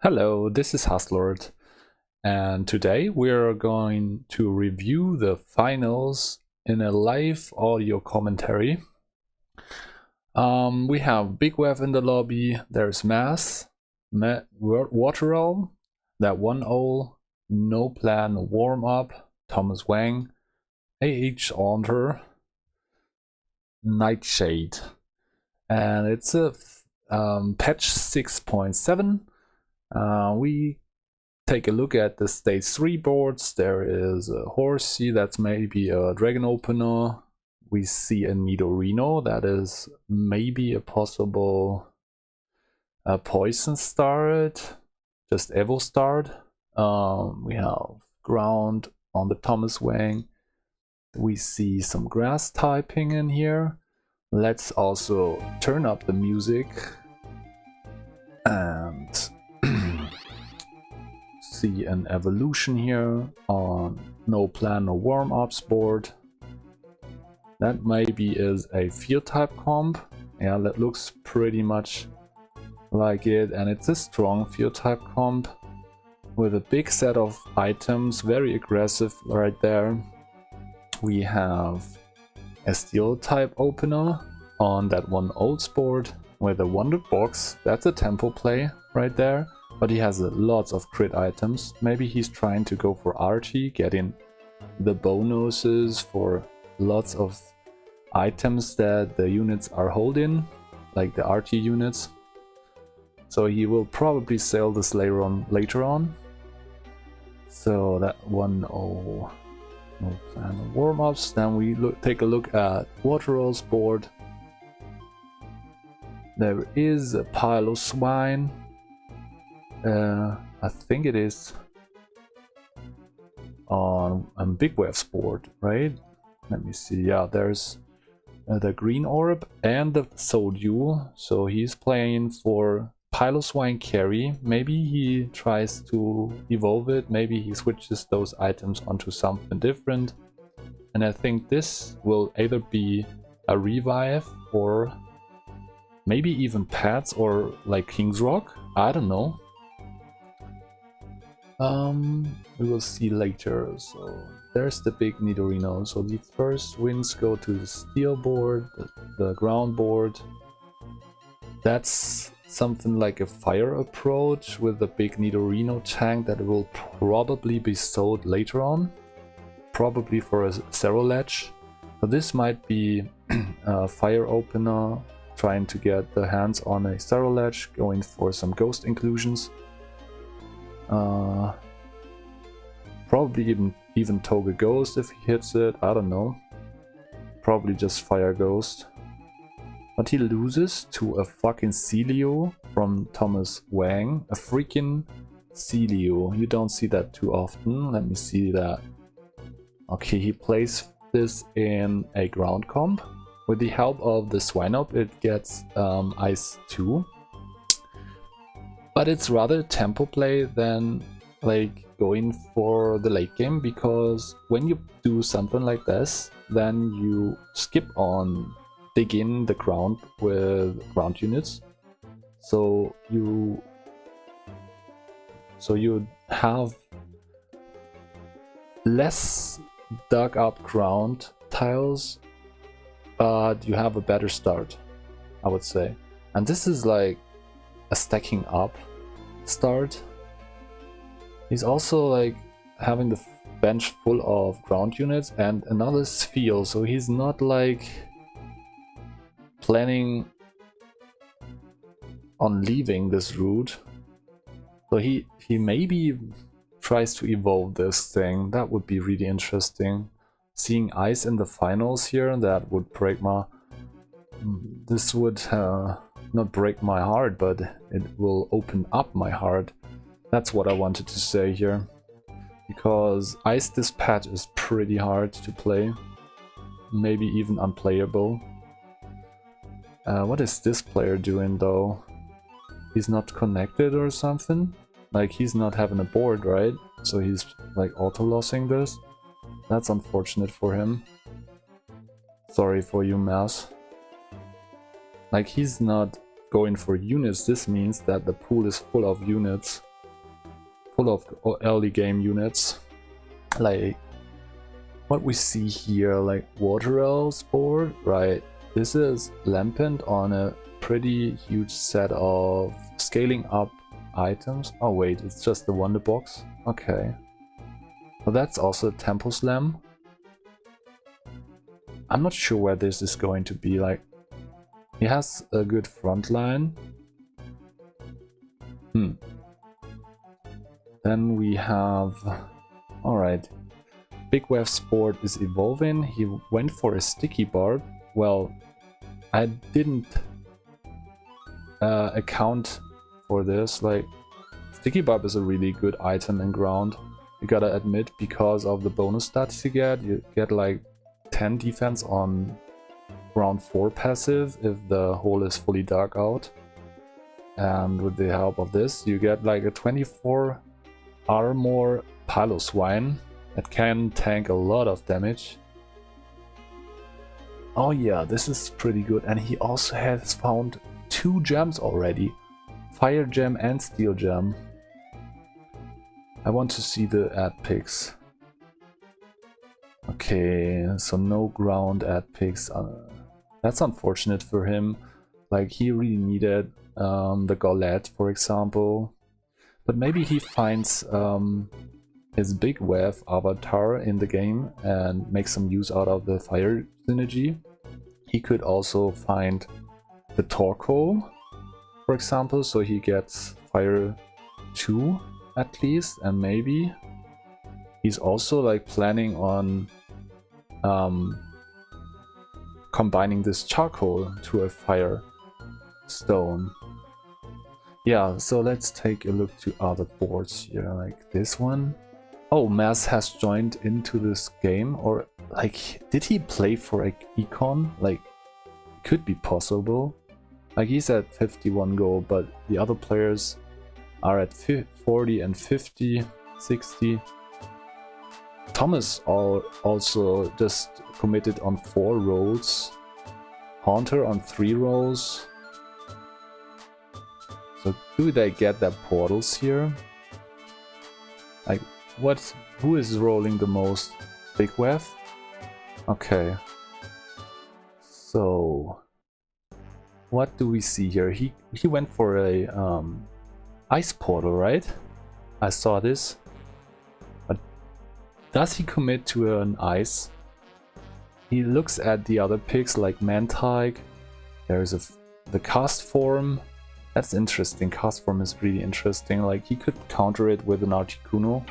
Hello, this is Huslord, and today we're going to review the finals in a live audio commentary. We have Big Wave in the lobby, there's Waterall, that 1-0, No Plan Warm Up, Thomas Wang, AH Aunter, Nightshade, and it's a patch 6.7. We take a look at the stage 3 boards. There is a Horsey, that's maybe a Dragon Opener. We see a Nidorino, that is maybe a possible Poison start, just Evo start. We have Ground on the Thomas Wang. We see some grass typing in here. Let's also turn up the music and see an evolution here on No Plan No Warm-Ups board. That maybe is a field type comp. Yeah, that looks pretty much like it, and it's a strong field type comp with a big set of items, very aggressive right there. We have a steel type opener on that one old board with a Wonder Box. That's a tempo play right there, but he has lots of crit items. Maybe he's trying to go for RT, getting the bonuses for lots of items that the units are holding, like the RT units. So he will probably sell this later on. So that 1-0, No Plan of warm-ups. Then we take a look at Waterall's board. There is a pile of swine. I think it is on Big Wave's board, right? Let me see. Yeah, there's the green orb and the Soul Dew. So he's playing for pile of swine carry. Maybe he tries to evolve it. Maybe he switches those items onto something different. And I think this will either be a revive or maybe even pets or like King's Rock. I don't know. We will see later. So there's the big Nidorino. So the first wins go to the steel board, the ground board. That's something like a fire approach with the big Nidorino tank that will probably be sold later on, probably for a Zero Ledge. So this might be a fire opener trying to get the hands on a Zero Ledge, going for some ghost inclusions. Probably even Toga Ghost if he hits it, I don't know. Probably just Fire Ghost. But he loses to a fucking Celio from Thomas Wang. A freaking Celio. You don't see that too often. Let me see that. Okay, he plays this in a ground comp. With the help of the Swine Up, it gets Ice 2. But it's rather tempo play than like going for the late game, because when you do something like this, then you skip on dig in the ground with ground units. So you have less dug up ground tiles, but you have a better start, I would say. And this is like a stacking up start. He's also like having the bench full of ground units and another sphere, so he's not like planning on leaving this route. So he maybe tries to evolve this thing. That would be really interesting. Seeing ice in the finals here, that would break my... This would not break my heart, but it will open up my heart. That's what I wanted to say here. Because Ice Dispatch is pretty hard to play. Maybe even unplayable. What is this player doing though? He's not connected or something? Like he's not having a board, right? So he's like auto-lossing this. That's unfortunate for him. Sorry for you, Mouse. Like he's not going for units. This means that the pool is full of units. full of early game units. Like what we see here, like Water Elves board, right? This is Lampent on a pretty huge set of scaling up items. Oh wait, it's just the Wonder Box. Okay. Well, that's also a Tempo Slam. I'm not sure where this is going to be. Like, he has a good front line. Then we have... Alright. Big Wave Sport is evolving. He went for a Sticky Barb. Well, I didn't account for this. Like, Sticky Barb is a really good item in ground. You gotta admit, because of the bonus stats you get like 10 defense on round 4 passive if the hole is fully dug out. And with the help of this, you get like a 24 armor Piloswine that can tank a lot of damage. Oh yeah, this is pretty good. And he also has found 2 gems already. Fire Gem and Steel Gem. I want to see the ad picks. Okay, so no ground ad picks. That's unfortunate for him. Like, he really needed the Golett, for example. But maybe he finds his Big Wave avatar in the game and makes some use out of the fire synergy. He could also find the Torkoal, for example, so he gets fire 2 at least, and maybe he's also like planning on combining this charcoal to a fire stone. Yeah, so let's take a look to other boards here, like this one. Oh, Mass has joined into this game, or like, did he play for a econ? Like, could be possible. Like, he's at 51 gold, but the other players are at 40 and 50, 60. Thomas also just committed on 4 rolls. Haunter on 3 rolls. So do they get their portals here? Like, who is rolling the most? Big Wave? Okay. So what do we see here? He went for a ice portal, right? I saw this. But does he commit to an ice? He looks at the other picks like Mantike. There's the cast form. That's interesting. Cast form is really interesting. Like, he could counter it with an Articuno.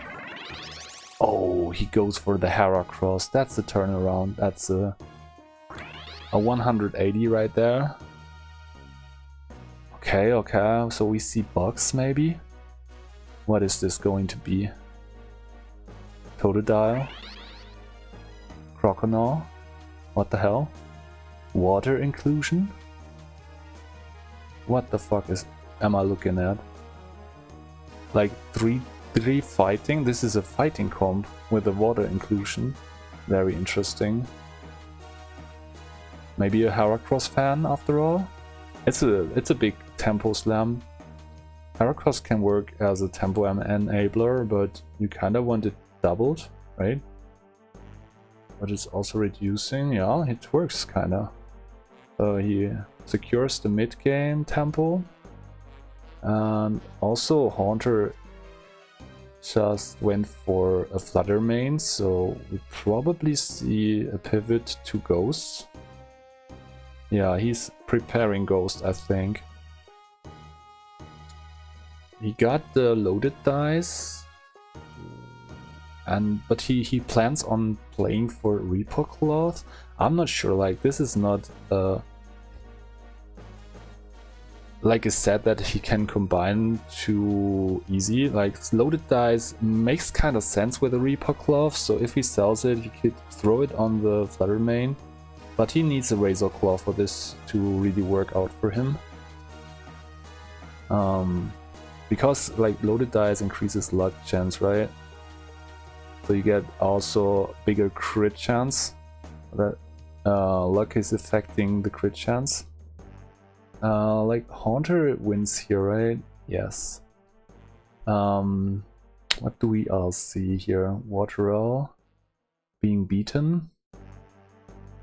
Oh, he goes for the Heracross. That's the turnaround. That's a 180 right there. Okay, okay. So we see bugs maybe. What is this going to be? Totodile? Croconaw? What the hell? Water inclusion? What the fuck am I looking at? Like 3 fighting? This is a fighting comp with a water inclusion. Very interesting. Maybe a Heracross fan after all? It's a big tempo slam. Heracross can work as a tempo enabler, but you kinda want it doubled, right? But it's also reducing, yeah, it works kinda. So he secures the mid-game tempo. And also Haunter just went for a Flutter main, so we probably see a pivot to Ghosts. Yeah, he's preparing Ghost, I think. He got the loaded dice, but he plans on playing for Reaper Cloth. I'm not sure, like, this is not like a set that he can combine too easy. Like, loaded dice makes kind of sense with a Reaper Cloth, so if he sells it, he could throw it on the Flutter main. But he needs a Razor Claw for this to really work out for him. Because like loaded dice increases luck chance, right? So you get also bigger crit chance. That luck is affecting the crit chance. Like Haunter wins here, right? Yes. What do we all see here? Waterell being beaten.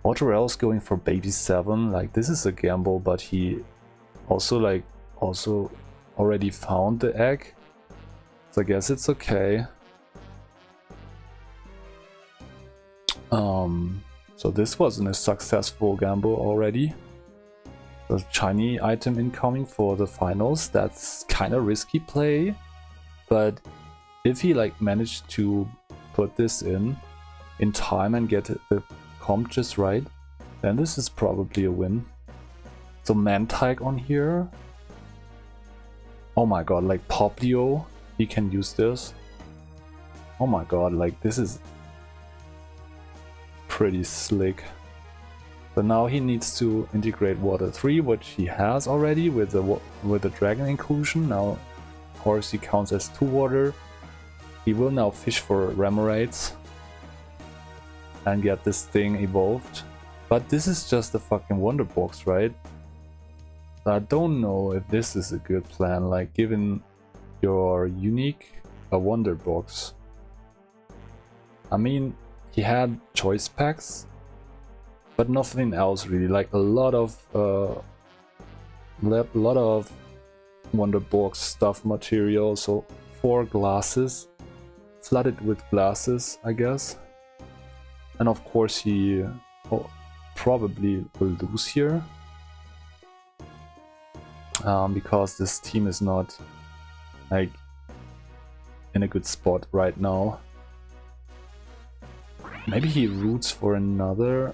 Waterell's going for baby 7. Like, this is a gamble, but he also already found the egg. So I guess it's okay. So this wasn't a successful gamble already. The shiny item incoming for the finals. That's kind of risky play, but if he like managed to put this in time and get the comp just right, then this is probably a win. So Mantike on here. Oh my god, like Poplio, he can use this. Oh my god, like this is pretty slick. But now he needs to integrate Water 3, which he has already with the Dragon inclusion. Now, of course, he counts as 2 water. He will now fish for Remorates and get this thing evolved. But this is just a fucking Wonder Box, right? I don't know if this is a good plan, like given your unique a Wonder Box. I mean, he had choice packs, but nothing else really. Like a lot of Wonder Box stuff material. So 4 glasses, flooded with glasses, I guess. And of course he probably will lose here, because this team is not like in a good spot right now. Maybe he roots for another,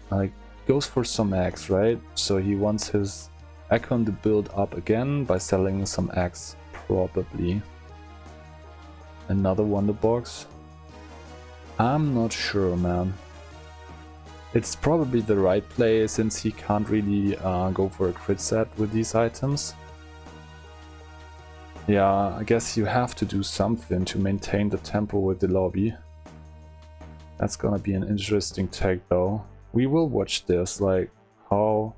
like goes for some eggs, right? So he wants his icon to build up again by selling some eggs, probably. Another Wonder Box. I'm not sure, man. It's probably the right play since he can't really go for a crit set with these items. Yeah, I guess you have to do something to maintain the tempo with the lobby. That's gonna be an interesting take though. We will watch this, like how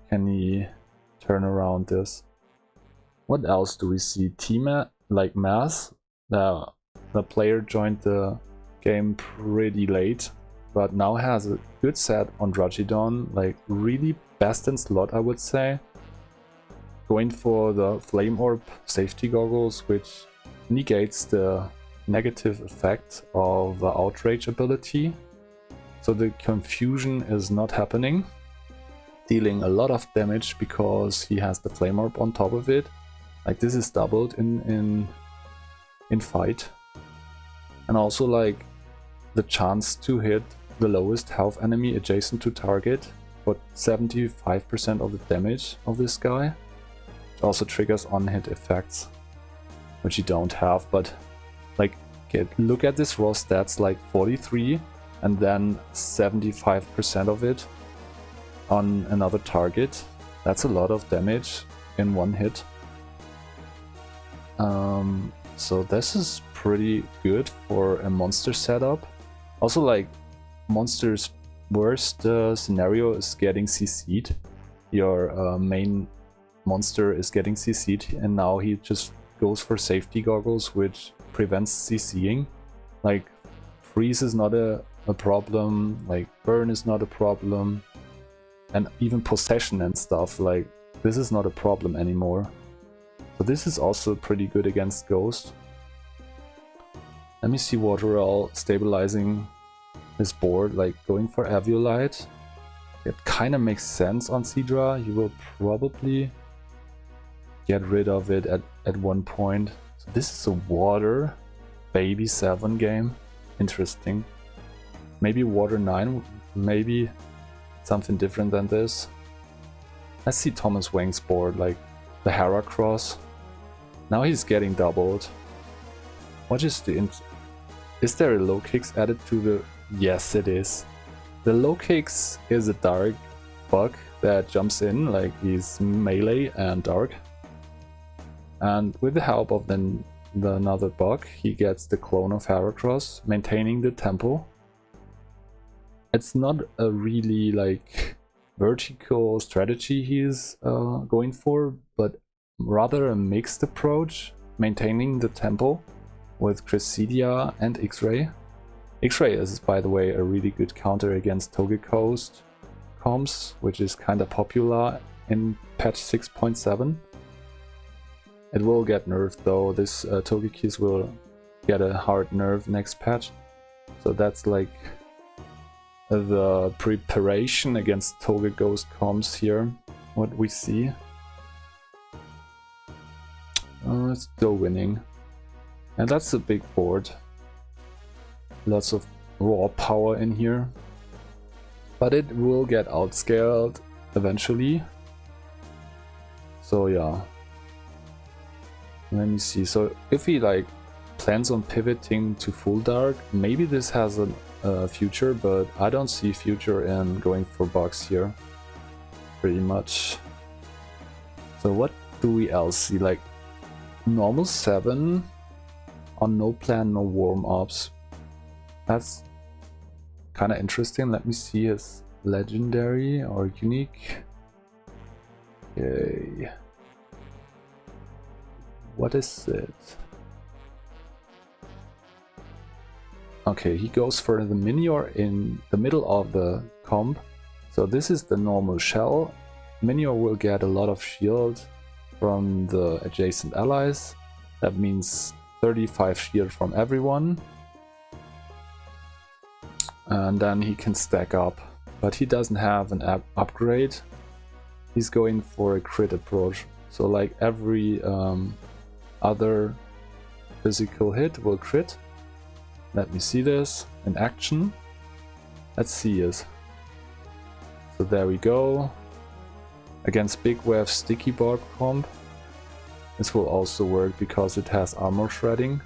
can he turn around this? What else do we see? Team like Mass. The player joined the game pretty late, but now has a good set on Dragidon, like really best in slot, I would say. Going for the Flame Orb safety goggles, which negates the negative effect of the Outrage ability. So the confusion is not happening, dealing a lot of damage because he has the Flame Orb on top of it. Like this is doubled in fight. And also like the chance to hit the lowest health enemy adjacent to target for 75% of the damage of this guy. It also triggers on-hit effects, which you don't have, but like look at this raw stats, like 43 and then 75% of it on another target. That's a lot of damage in one hit. So this is pretty good for a monster setup. Also, like monster's worst scenario is getting CC'd. Your main monster is getting CC'd, and now he just goes for safety goggles, which prevents CCing. Like freeze is not a problem, like burn is not a problem, and even possession and stuff, like this is not a problem anymore. So this is also pretty good against Ghost. Let me see Waterell stabilizing his board, like going for Aviolite. It kind of makes sense on Seadra. He will probably get rid of it at one point. So this is a water baby 7 game. Interesting. Maybe water 9, maybe something different than this. I see Thomas Wang's board, like the Heracross. Now he's getting doubled. What is the is there a low kicks added to the... Yes, it is. The low kicks is a dark bug that jumps in, like he's melee and dark. And with the help of the another bug, he gets the clone of Heracross, maintaining the tempo. It's not a really like vertical strategy he's going for, but rather a mixed approach, maintaining the tempo with Cressidia and X-Ray. X-Ray is, by the way, a really good counter against Togecoast comps, which is kinda popular in patch 6.7. It will get nerfed though. This Togekiss will get a hard nerf next patch. So that's like the preparation against Togecoast comps here, what we see. Still winning. And that's a big board. Lots of raw power in here. But it will get outscaled eventually. So yeah. Let me see. So if he like plans on pivoting to full dark, maybe this has a future, but I don't see future in going for bugs here. Pretty much. So what do we else see? Like normal 7 on no plan, no warm-ups. That's kind of interesting. Let me see his legendary or unique. Okay. What is it? Okay, he goes for the Minior in the middle of the comp. So this is the normal shell. Minior will get a lot of shield from the adjacent allies. That means 35 shield from everyone. And then he can stack up. But he doesn't have an upgrade. He's going for a crit approach. So like every other physical hit will crit. Let me see this in action. Let's see it. So there we go. Against Big Wave Sticky Barb comp. This will also work because it has armor shredding.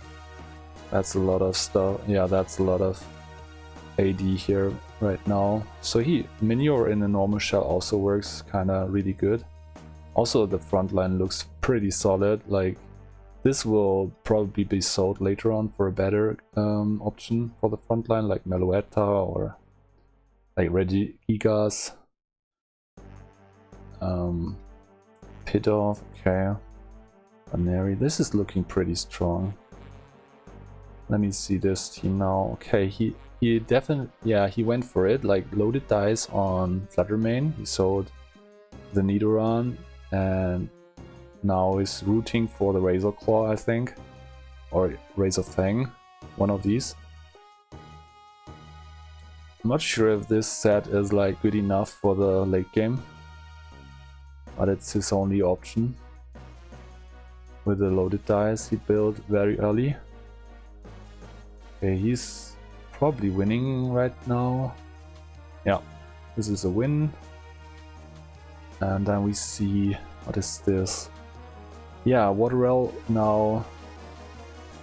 That's a lot of stuff. Yeah, that's a lot of AD here right now. So Minior in a normal shell also works kinda really good. Also the front line looks pretty solid. Like this will probably be sold later on for a better option for the front line, like Meloetta or like Regigigas. Pidove, okay. Baneri, this is looking pretty strong. Let me see this team now. Okay, he definitely, yeah, he went for it. Like loaded dice on Fluttermane. He sold the Nidoran and now is rooting for the Razor Claw, I think, or Razor Fang, one of these. I'm not sure if this set is like good enough for the late game, but it's his only option. With the loaded dice he built very early. Okay, he's probably winning right now. Yeah, this is a win. And then we see, what is this? Yeah, Waterell now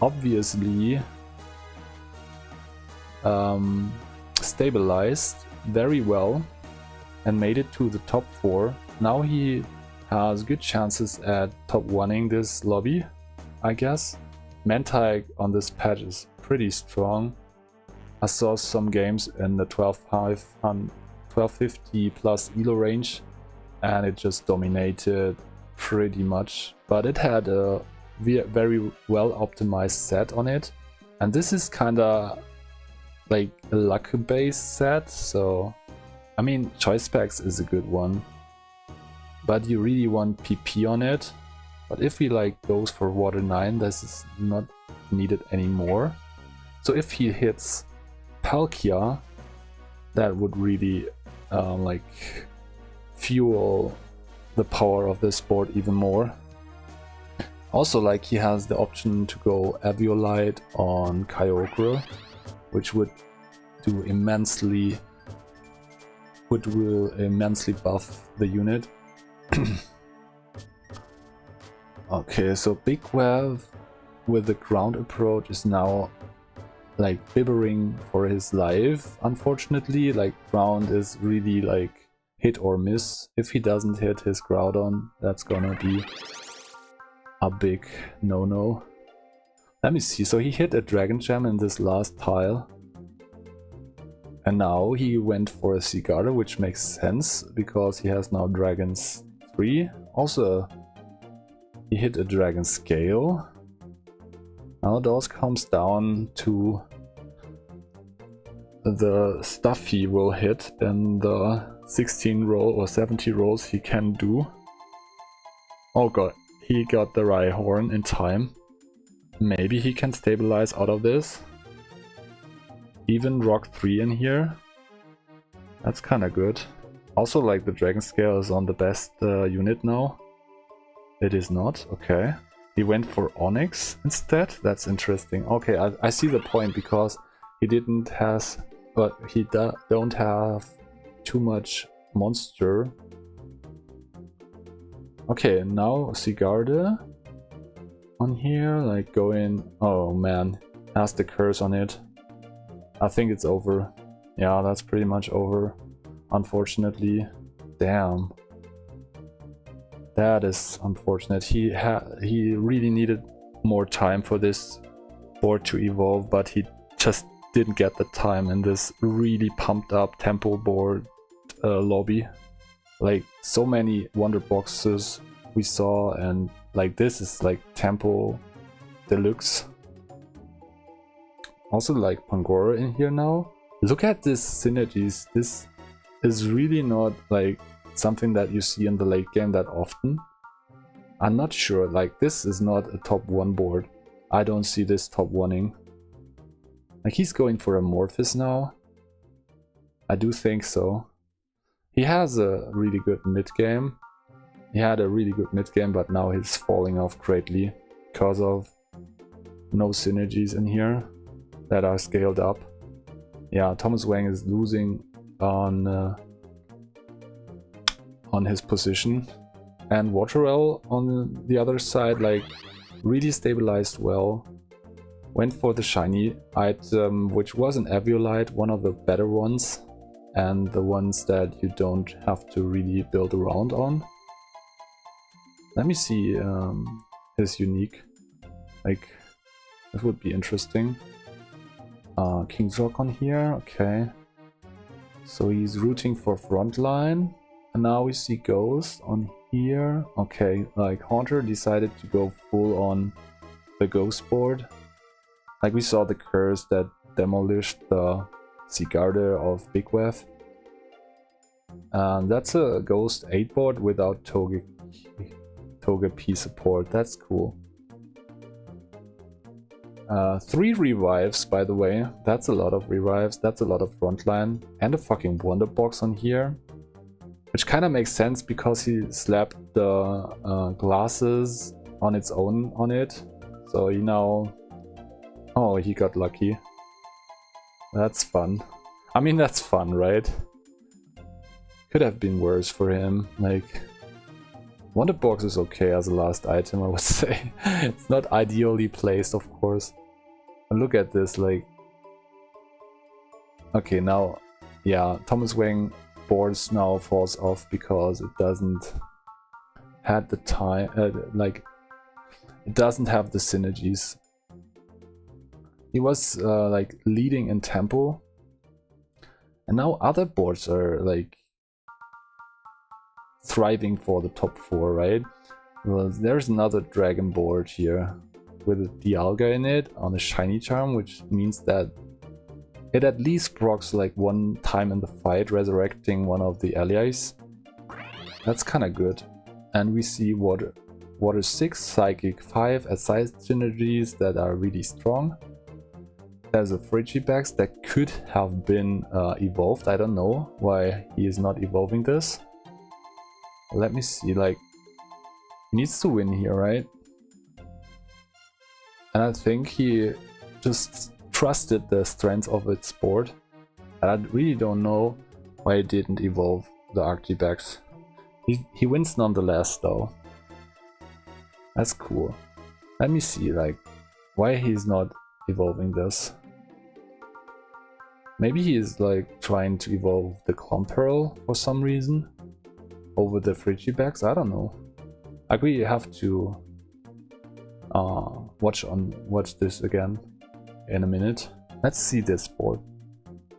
obviously stabilized very well and made it to the top 4. Now he has good chances at top 1ing this lobby, I guess. Mantike on this patch is pretty strong. I saw some games in the 1250 plus elo range and it just dominated pretty much. But it had a very well optimized set on it. And this is kinda like a luck based set, so I mean Choice Specs is a good one. But you really want PP on it. But if he like goes for Water 9, this is not needed anymore. So if he hits Palkia, that would really like fuel the power of this board even more. Also, like he has the option to go Eviolite on Kyogre, which would do immensely, will immensely buff the unit. Okay, so Big Wave with the ground approach is now like bibbering for his life. Unfortunately, like ground is really like hit or miss. If he doesn't hit his Groudon, that's gonna be a big no-no. Let me see, so he hit a Dragon Gem in this last tile. And now he went for a Cigarra, which makes sense because he has now Dragons 3. Also, he hit a Dragon Scale. Now those comes down to the stuff he will hit and the 16 roll or 70 rolls he can do. Oh god, he got the Rhyhorn in time. Maybe he can stabilize out of this. Even rock 3 in here. That's kinda good. Also, like, the Dragon Scale is on the best unit now. It is not, okay. He went for Onyx instead. That's interesting. Okay, I see the point, because he didn't has, but he don't have too much monster. Okay, now Sigarde on here, like going. Oh man, has the curse on it. I think it's over. Yeah, that's pretty much over. Unfortunately, damn. That is unfortunate. He really needed more time for this board to evolve, but he just didn't get the time in this really pumped up temple board lobby. Like, so many wonder boxes we saw, and like this is like temple deluxe. Also, like, Pangoro in here now. Look at this synergies. This is really not like something that you see in the late game that often. I'm not sure, like, this is not a top 1 board. I don't see this top 1ing. Like, he's going for Amorphous now. I do think so. He has a really good mid game. He had a really good mid game, but now he's falling off greatly because of no synergies in here that are scaled up. Yeah, Thomas Wang is losing on his position, and Waterell on the other side, like, really stabilized well. Went for the shiny item, which was an Eviolite, one of the better ones, and the ones that you don't have to really build around on. Let me see his unique. Like, that would be interesting. King's Rock on here, okay. So he's rooting for frontline. And now we see Ghost on here. Okay, like, Haunter decided to go full on the Ghost board. Like, we saw the curse that demolished the Sigarde of Big Wef. That's a Ghost 8 board without Togepi support. That's cool. 3 revives, by the way. That's a lot of revives. That's a lot of frontline. And a fucking Wonder Box on here. Which kind of makes sense because he slapped the glasses on its own on it. So he now... Oh, he got lucky. That's fun. I mean, that's fun, right? Could have been worse for him. Like, Wonder Box is okay as a last item, I would say. It's not ideally placed, of course. And look at this, like... Okay, now... Yeah, Thomas Wang boards now falls off because it doesn't had the time, like, it doesn't have the synergies. He was like leading in tempo, and now other boards are like thriving for the top 4, right? Well, there's another dragon board here with a Dialga in it on a shiny charm, which means that it at least procs like 1 time in the fight, resurrecting one of the allies. That's kind of good. And we see Water 6, Psychic 5 as side synergies that are really strong. There's a Frigibax that could have been evolved. I don't know why he is not evolving this. Let me see, like, he needs to win here, right? And I think he just trusted the strength of its board. And I really don't know why he didn't evolve the Arctibax. He wins nonetheless, though. That's cool. Let me see, like, why he's not evolving this. Maybe he is like trying to evolve the Clomperl for some reason over the Frigibax. I don't know. I really have to watch this again in a minute. Let's see this board.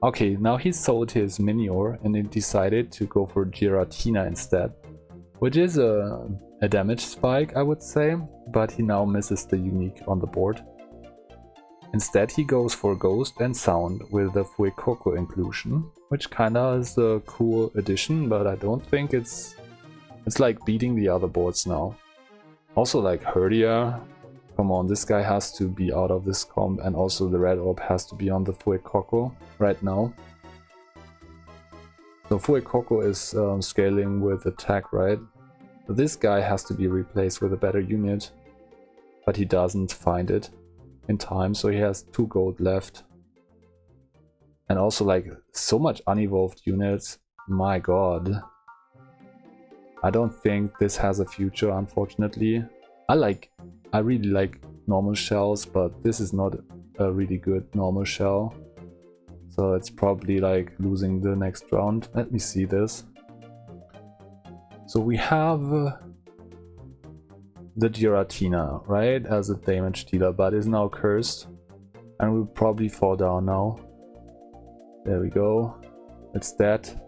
Okay, now he sold his Minior and he decided to go for Giratina instead, which is a damage spike, I would say, but he now misses the unique on the board. Instead he goes for Ghost and Sound with the Fuecoco inclusion, which kinda is a cool addition, but I don't think it's like beating the other boards now. Also like Herdia, come on, this guy has to be out of this comp, and also the red orb has to be on the Fuecoco right now. So Fuecoco is scaling with attack, right? So this guy has to be replaced with a better unit, but he doesn't find it in time, so he has 2 gold left. And also like so much unevolved units, my god. I don't think this has a future, unfortunately. I really like normal shells, but this is not a really good normal shell. So it's probably like losing the next round. Let me see this. So we have the Giratina, right, as a damage dealer, but is now cursed and will probably fall down now. There we go. It's dead.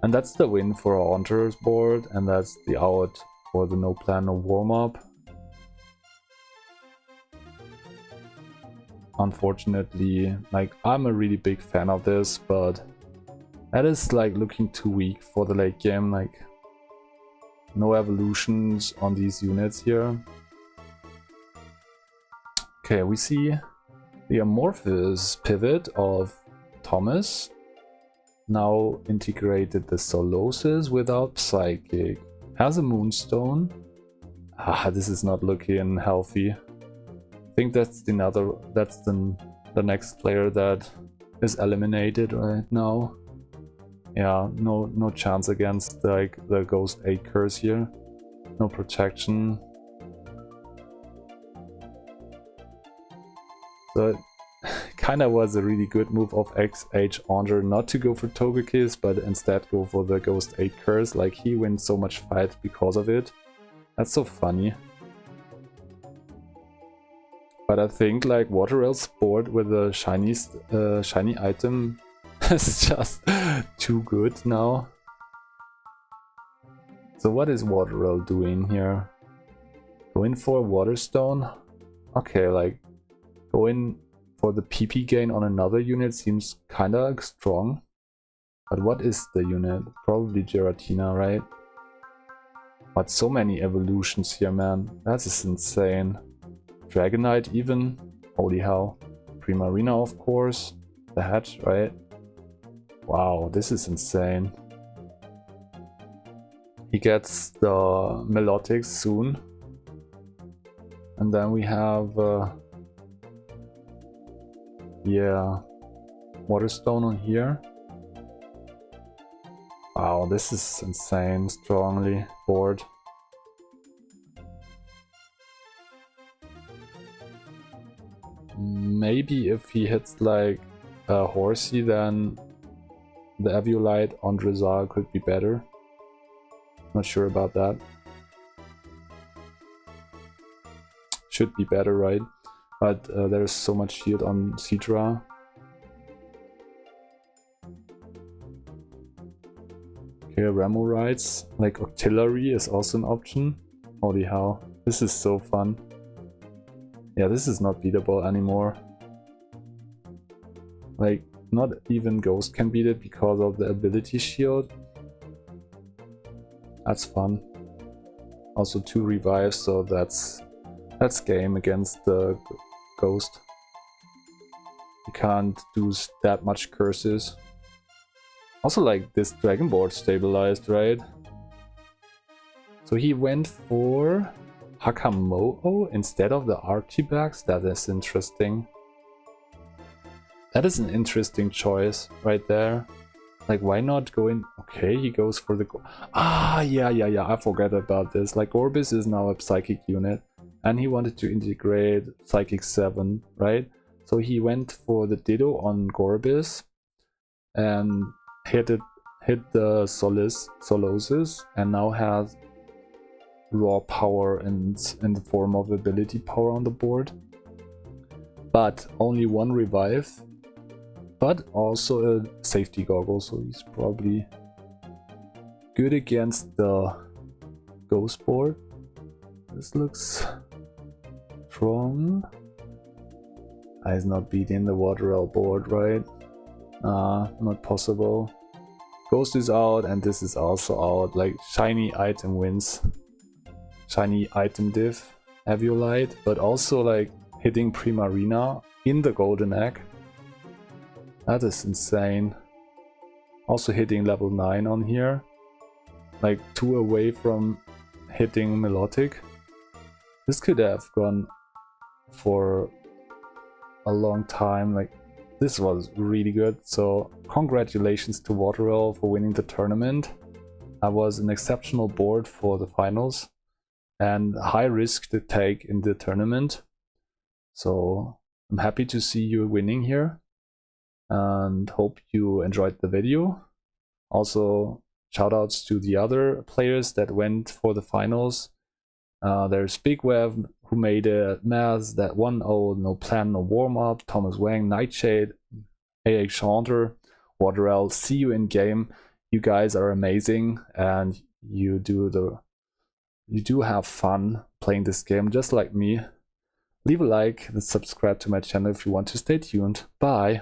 And that's the win for our Hunter's board, and that's the out for the no plan, no warm-up. Unfortunately, like, I'm a really big fan of this, but that is like looking too weak for the late game. Like, no evolutions on these units here. Okay, we see the amorphous pivot of Thomas. Now integrated the Solosis without Psychic. Has a Moonstone. Ah, this is not looking healthy. I think that's the next player that is eliminated right now. Yeah, no chance against like the Ghost 8 curse here. No protection. So it kinda was a really good move of XH Andre not to go for Togekiss, but instead go for the Ghost 8 curse. Like, he wins so much fight because of it. That's so funny. But I think like Water Rail's board with a shiny item is just too good now. So what is Water Rail doing here? Going for Waterstone? Okay, like going for the PP gain on another unit seems kinda strong. But what is the unit? Probably Giratina, right? But so many evolutions here, man. That is insane. Dragonite even? Holy hell. Primarina, of course. The hatch, right? Wow, this is insane. He gets the Melodics soon. And then we have... yeah, Waterstone on here. Wow, this is insane. Strongly board. Maybe if he hits like a Horsey, then the Eviolite on Drizzar could be better. Not sure about that. Should be better, right? But there's so much shield on Citra. Okay, Ramorites. Like Octillery is also an option. Holy hell. This is so fun. Yeah, this is not beatable anymore. Like, not even Ghost can beat it because of the ability shield. That's fun. Also 2 revives, so that's game against the Ghost. You can't do that much curses. Also, like, this Dragon board stabilized, right? So he went for Hakamo'o instead of the Artibax. That is interesting. That is an interesting choice right there. Like, why not go in? Okay, he goes for the... yeah, I forgot about this. Like, Gorbis is now a Psychic unit, and he wanted to integrate Psychic 7, right? So he went for the Ditto on Gorbis, and hit the Solosis, and now has raw power in the form of ability power on the board. But only 1 revive. But also a safety goggle, so he's probably good against the Ghost board. This looks strong. He's not beating the Waterell board, right? Not possible. Ghost is out and this is also out. Like shiny item wins. Shiny item div, Aviolite, but also like hitting Primarina in the golden egg. That is insane. Also hitting level 9 on here. Like 2 away from hitting Melodic. This could have gone for a long time. Like this was really good. So congratulations to Waterell for winning the tournament. That was an exceptional board for the finals and high risk to take in the tournament. So I'm happy to see you winning here and hope you enjoyed the video. Also, shoutouts to the other players that went for the finals. There's Big Web, who made it, Maz, that 1-0, No Plan, No Warm Up, Thomas Wang, Nightshade, AX Chanter, Waterell, see you in game. You guys are amazing and you do have fun playing this game just like me. Leave a like and subscribe to my channel if you want to stay tuned. Bye!